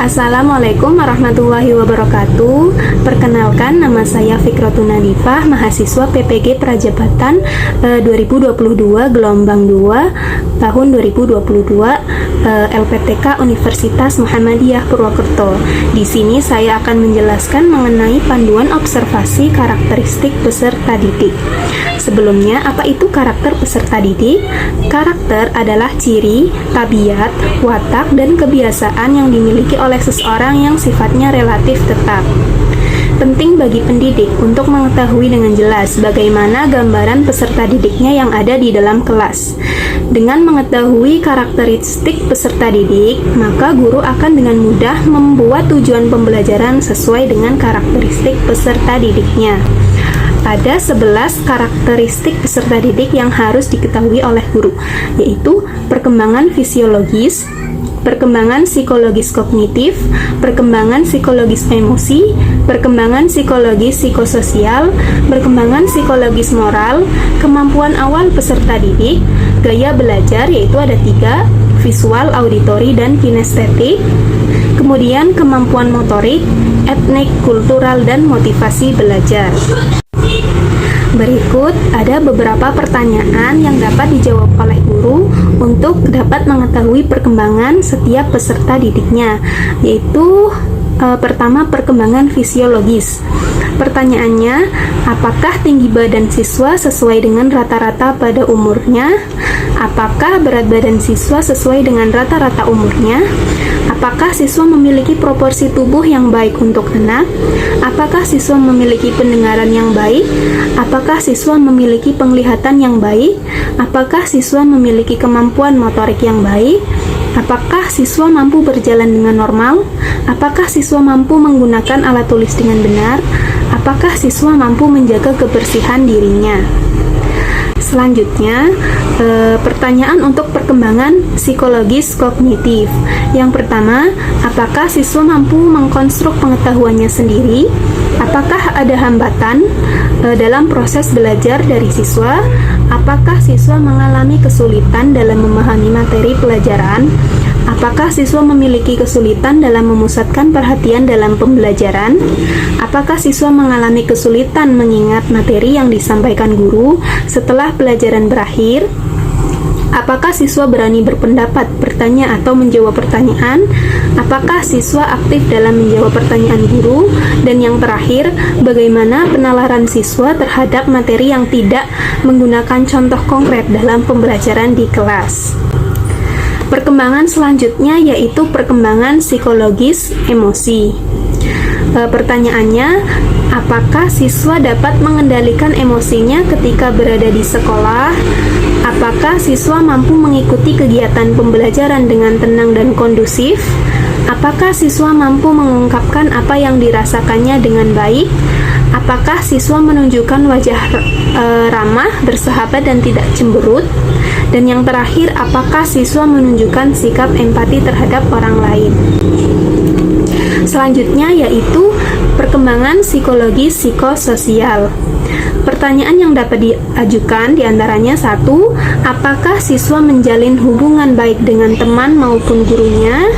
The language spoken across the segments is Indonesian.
Assalamualaikum warahmatullahi wabarakatuh. Perkenalkan, nama saya Fikratun Nadifah, mahasiswa PPG Prajabatan 2022 gelombang 2 tahun 2022 LPTK Universitas Muhammadiyah Purwokerto. Di sini saya akan menjelaskan mengenai panduan observasi karakteristik peserta didik. Sebelumnya, apa itu karakter peserta didik? Karakter adalah ciri, tabiat, watak, dan kebiasaan yang dimiliki oleh seseorang yang sifatnya relatif tetap. Penting bagi pendidik untuk mengetahui dengan jelas bagaimana gambaran peserta didiknya yang ada di dalam kelas. Dengan mengetahui karakteristik peserta didik, maka guru akan dengan mudah membuat tujuan pembelajaran sesuai dengan karakteristik peserta didiknya. Ada 11 karakteristik peserta didik yang harus diketahui oleh guru, yaitu perkembangan fisiologis, perkembangan psikologis kognitif, perkembangan psikologis emosi, perkembangan psikologis psikososial, perkembangan psikologis moral, kemampuan awal peserta didik, gaya belajar yaitu ada 3, visual, auditori, dan kinestetik, kemudian kemampuan motorik, etnik, kultural, dan motivasi belajar. Berikut ada beberapa pertanyaan yang dapat dijawab oleh guru untuk dapat mengetahui perkembangan setiap peserta didiknya, yaitu pertama, perkembangan fisiologis. Pertanyaannya, apakah tinggi badan siswa sesuai dengan rata-rata pada umurnya? Apakah berat badan siswa sesuai dengan rata-rata umurnya? Apakah siswa memiliki proporsi tubuh yang baik untuk anak? Apakah siswa memiliki pendengaran yang baik? Apakah siswa memiliki penglihatan yang baik? Apakah siswa memiliki kemampuan motorik yang baik? Apakah siswa mampu berjalan dengan normal? Apakah siswa mampu menggunakan alat tulis dengan benar? Apakah siswa mampu menjaga kebersihan dirinya? Selanjutnya, pertanyaan untuk perkembangan psikologis kognitif. Yang pertama, apakah siswa mampu mengkonstruk pengetahuannya sendiri? Apakah ada hambatan dalam proses belajar dari siswa? Apakah siswa mengalami kesulitan dalam memahami materi pelajaran? Apakah siswa memiliki kesulitan dalam memusatkan perhatian dalam pembelajaran? Apakah siswa mengalami kesulitan mengingat materi yang disampaikan guru setelah pelajaran berakhir? Apakah siswa berani berpendapat, bertanya, atau menjawab pertanyaan? Apakah siswa aktif dalam menjawab pertanyaan guru? Dan yang terakhir, bagaimana penalaran siswa terhadap materi yang tidak menggunakan contoh konkret dalam pembelajaran di kelas? Perkembangan selanjutnya yaitu perkembangan psikologis emosi. Pertanyaannya, apakah siswa dapat mengendalikan emosinya ketika berada di sekolah? Apakah siswa mampu mengikuti kegiatan pembelajaran dengan tenang dan kondusif? Apakah siswa mampu mengungkapkan apa yang dirasakannya dengan baik? Apakah siswa menunjukkan wajah ramah, bersahabat, dan tidak cemberut? Dan yang terakhir, apakah siswa menunjukkan sikap empati terhadap orang lain? Selanjutnya yaitu perkembangan psikologi psikososial. Pertanyaan yang dapat diajukan diantaranya 1. Apakah siswa menjalin hubungan baik dengan teman maupun gurunya?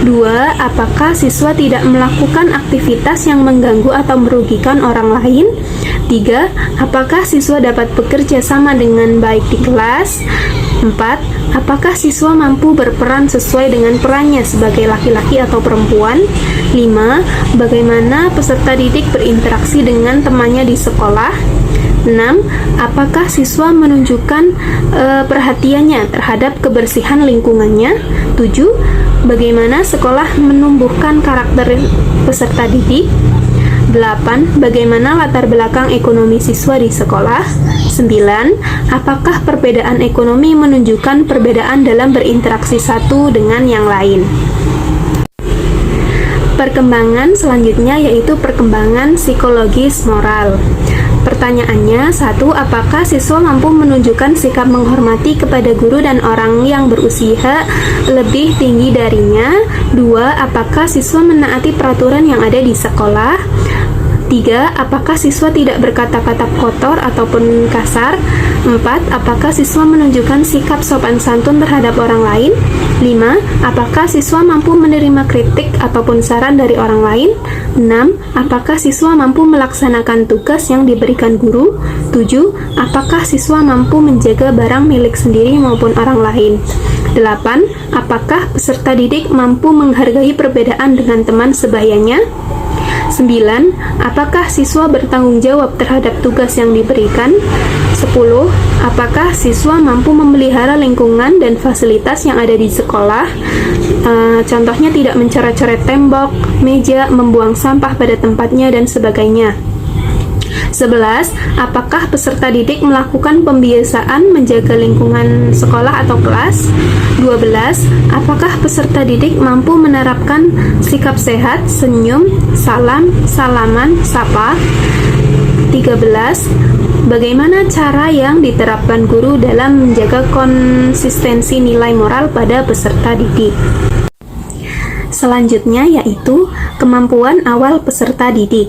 2. Apakah siswa tidak melakukan aktivitas yang mengganggu atau merugikan orang lain? 3. Apakah siswa dapat bekerja sama dengan baik di kelas? 4. Apakah siswa mampu berperan sesuai dengan perannya sebagai laki-laki atau perempuan? 5. Bagaimana peserta didik berinteraksi dengan temannya di sekolah? 6. Apakah siswa menunjukkan perhatiannya terhadap kebersihan lingkungannya? 7. Bagaimana sekolah menumbuhkan karakter peserta didik? 8. Bagaimana latar belakang ekonomi siswa di sekolah? 9. Apakah perbedaan ekonomi menunjukkan perbedaan dalam berinteraksi satu dengan yang lain? Perkembangan selanjutnya yaitu perkembangan psikologis moral. Pertanyaannya, 1. Apakah siswa mampu menunjukkan sikap menghormati kepada guru dan orang yang berusia lebih tinggi darinya? 2. Apakah siswa menaati peraturan yang ada di sekolah? 3. Apakah siswa tidak berkata-kata kotor ataupun kasar? 4. Apakah siswa menunjukkan sikap sopan santun terhadap orang lain? 5. Apakah siswa mampu menerima kritik ataupun saran dari orang lain? 6. Apakah siswa mampu melaksanakan tugas yang diberikan guru? 7. Apakah siswa mampu menjaga barang milik sendiri maupun orang lain? 8. Apakah peserta didik mampu menghargai perbedaan dengan teman sebayanya? 9. Apakah siswa bertanggung jawab terhadap tugas yang diberikan? 10. Apakah siswa mampu memelihara lingkungan dan fasilitas yang ada di sekolah? Contohnya tidak mencoret-coret tembok, meja, membuang sampah pada tempatnya, dan sebagainya. 11. Apakah peserta didik melakukan pembiasaan menjaga lingkungan sekolah atau kelas? 12. Apakah peserta didik mampu menerapkan sikap sehat, senyum, salam, salaman, sapa? 13. Bagaimana cara yang diterapkan guru dalam menjaga konsistensi nilai moral pada peserta didik? Selanjutnya yaitu kemampuan awal peserta didik.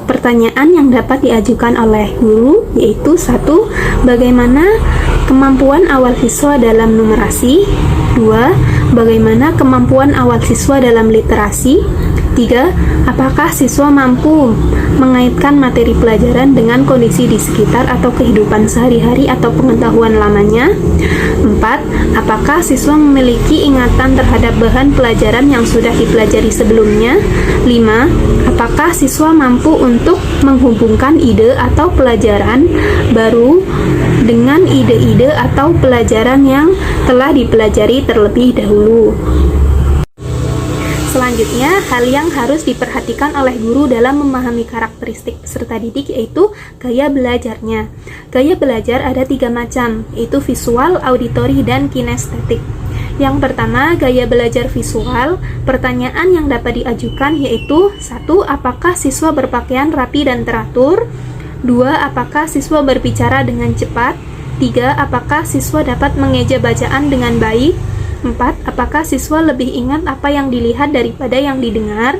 Pertanyaan yang dapat diajukan oleh guru yaitu 1. Bagaimana kemampuan awal siswa dalam numerasi? 2. Bagaimana kemampuan awal siswa dalam literasi? 3. Apakah siswa mampu mengaitkan materi pelajaran dengan kondisi di sekitar atau kehidupan sehari-hari atau pengetahuan lamanya? 4. Apakah siswa memiliki ingatan terhadap bahan pelajaran yang sudah dipelajari sebelumnya? 5. Apakah siswa mampu untuk menghubungkan ide atau pelajaran baru dengan ide-ide atau pelajaran yang telah dipelajari terlebih dahulu? Selanjutnya, hal yang harus diperhatikan oleh guru dalam memahami karakteristik peserta didik yaitu gaya belajarnya. Gaya belajar ada 3 macam, yaitu visual, auditori, dan kinestetik. Yang pertama, gaya belajar visual. Pertanyaan yang dapat diajukan yaitu 1. Apakah siswa berpakaian rapi dan teratur? 2. Apakah siswa berbicara dengan cepat? 3. Apakah siswa dapat mengeja bacaan dengan baik? 4. Apakah siswa lebih ingat apa yang dilihat daripada yang didengar?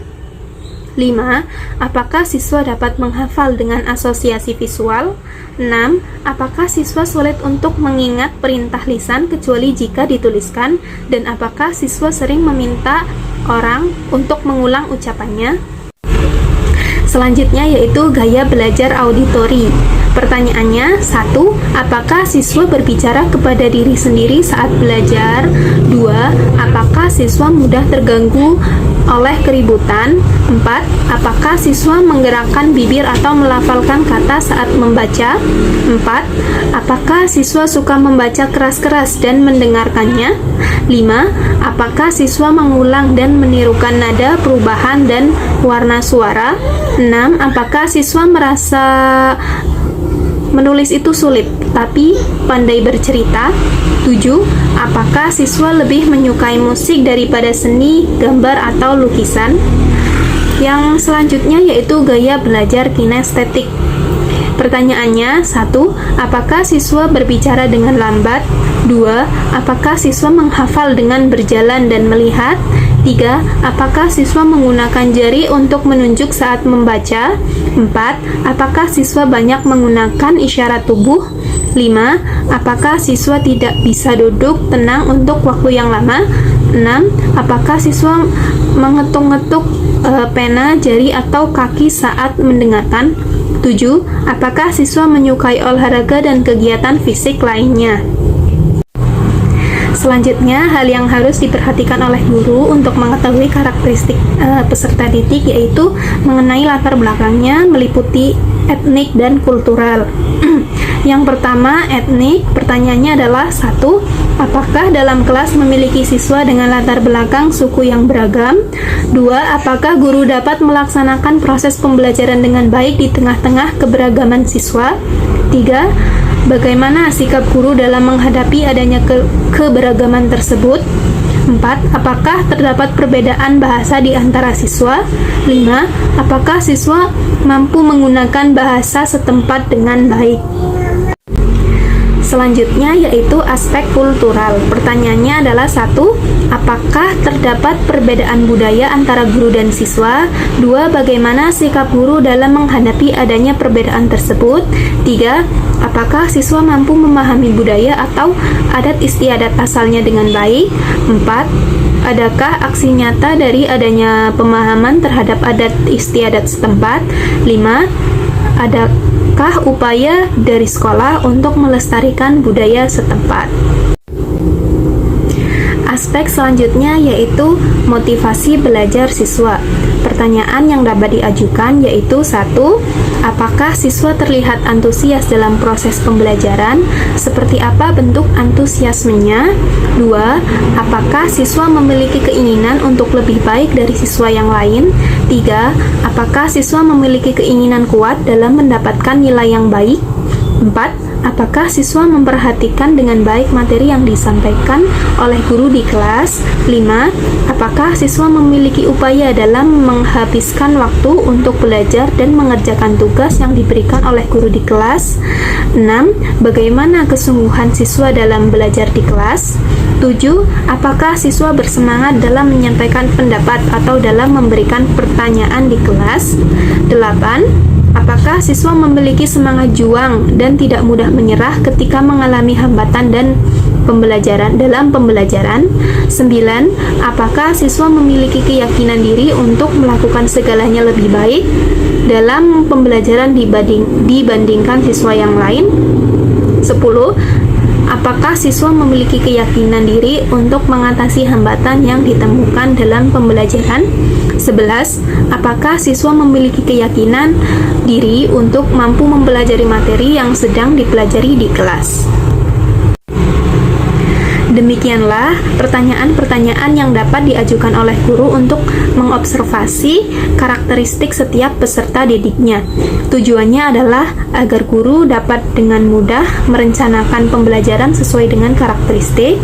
5. Apakah siswa dapat menghafal dengan asosiasi visual? 6. Apakah siswa sulit untuk mengingat perintah lisan kecuali jika dituliskan? Dan apakah siswa sering meminta orang untuk mengulang ucapannya? Selanjutnya yaitu gaya belajar auditori. Pertanyaannya, 1. Apakah siswa berbicara kepada diri sendiri saat belajar? 2. Apakah siswa mudah terganggu oleh keributan? 4. Apakah siswa menggerakkan bibir atau melafalkan kata saat membaca? 4. Apakah siswa suka membaca keras-keras dan mendengarkannya? 5. Apakah siswa mengulang dan menirukan nada, perubahan, dan warna suara? 6. Apakah siswa merasa menulis itu sulit, tapi pandai bercerita? 7. Apakah siswa lebih menyukai musik daripada seni, gambar, atau lukisan? Yang selanjutnya yaitu gaya belajar kinestetik. Pertanyaannya, 1. Apakah siswa berbicara dengan lambat? 2. Apakah siswa menghafal dengan berjalan dan melihat? 3. Apakah siswa menggunakan jari untuk menunjuk saat membaca? 4. Apakah siswa banyak menggunakan isyarat tubuh? 5. Apakah siswa tidak bisa duduk tenang untuk waktu yang lama? 6. Apakah siswa mengetuk-ngetuk pena, jari, atau kaki saat mendengarkan? 7. Apakah siswa menyukai olahraga dan kegiatan fisik lainnya? Selanjutnya, hal yang harus diperhatikan oleh guru untuk mengetahui karakteristik peserta didik yaitu mengenai latar belakangnya, meliputi etnik dan kultural. Yang pertama, etnik. Pertanyaannya adalah 1. Apakah dalam kelas memiliki siswa dengan latar belakang suku yang beragam? 2. Apakah guru dapat melaksanakan proses pembelajaran dengan baik di tengah-tengah keberagaman siswa? 3. Bagaimana sikap guru dalam menghadapi adanya keberagaman tersebut? 4. Apakah terdapat perbedaan bahasa di antara siswa? 5. Apakah siswa mampu menggunakan bahasa setempat dengan baik? Selanjutnya yaitu aspek kultural. Pertanyaannya adalah 1. Apakah terdapat perbedaan budaya antara guru dan siswa? 2. Bagaimana sikap guru dalam menghadapi adanya perbedaan tersebut? 3. Apakah siswa mampu memahami budaya atau adat istiadat asalnya dengan baik? 4. Adakah aksi nyata dari adanya pemahaman terhadap adat istiadat setempat? 5. Adakah upaya dari sekolah untuk melestarikan budaya setempat? Aspek selanjutnya yaitu motivasi belajar siswa. Pertanyaan yang dapat diajukan yaitu 1. Apakah siswa terlihat antusias dalam proses pembelajaran? Seperti apa bentuk antusiasmenya? 2. Apakah siswa memiliki keinginan untuk lebih baik dari siswa yang lain? 3. Apakah siswa memiliki keinginan kuat dalam mendapatkan nilai yang baik? 4. Apakah siswa memperhatikan dengan baik materi yang disampaikan oleh guru di kelas? 5. Apakah siswa memiliki upaya dalam menghabiskan waktu untuk belajar dan mengerjakan tugas yang diberikan oleh guru di kelas? 6. Bagaimana kesungguhan siswa dalam belajar di kelas? 7. Apakah siswa bersemangat dalam menyampaikan pendapat atau dalam memberikan pertanyaan di kelas? 8. Apakah siswa memiliki semangat juang dan tidak mudah menyerah ketika mengalami hambatan dan dalam pembelajaran? 9. Apakah siswa memiliki keyakinan diri untuk melakukan segalanya lebih baik dalam pembelajaran dibandingkan siswa yang lain? 10. Apakah siswa memiliki keyakinan diri untuk mengatasi hambatan yang ditemukan dalam pembelajaran? 11. Apakah siswa memiliki keyakinan diri untuk mampu mempelajari materi yang sedang dipelajari di kelas? Demikianlah pertanyaan-pertanyaan yang dapat diajukan oleh guru untuk mengobservasi karakteristik setiap peserta didiknya. Tujuannya adalah agar guru dapat dengan mudah merencanakan pembelajaran sesuai dengan karakteristik,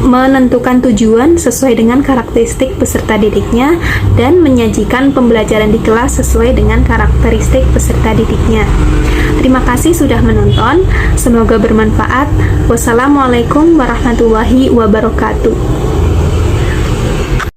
menentukan tujuan sesuai dengan karakteristik peserta didiknya, dan menyajikan pembelajaran di kelas sesuai dengan karakteristik peserta didiknya. Terima kasih sudah menonton. Semoga bermanfaat. Wassalamualaikum warahmatullahi wabarakatuh.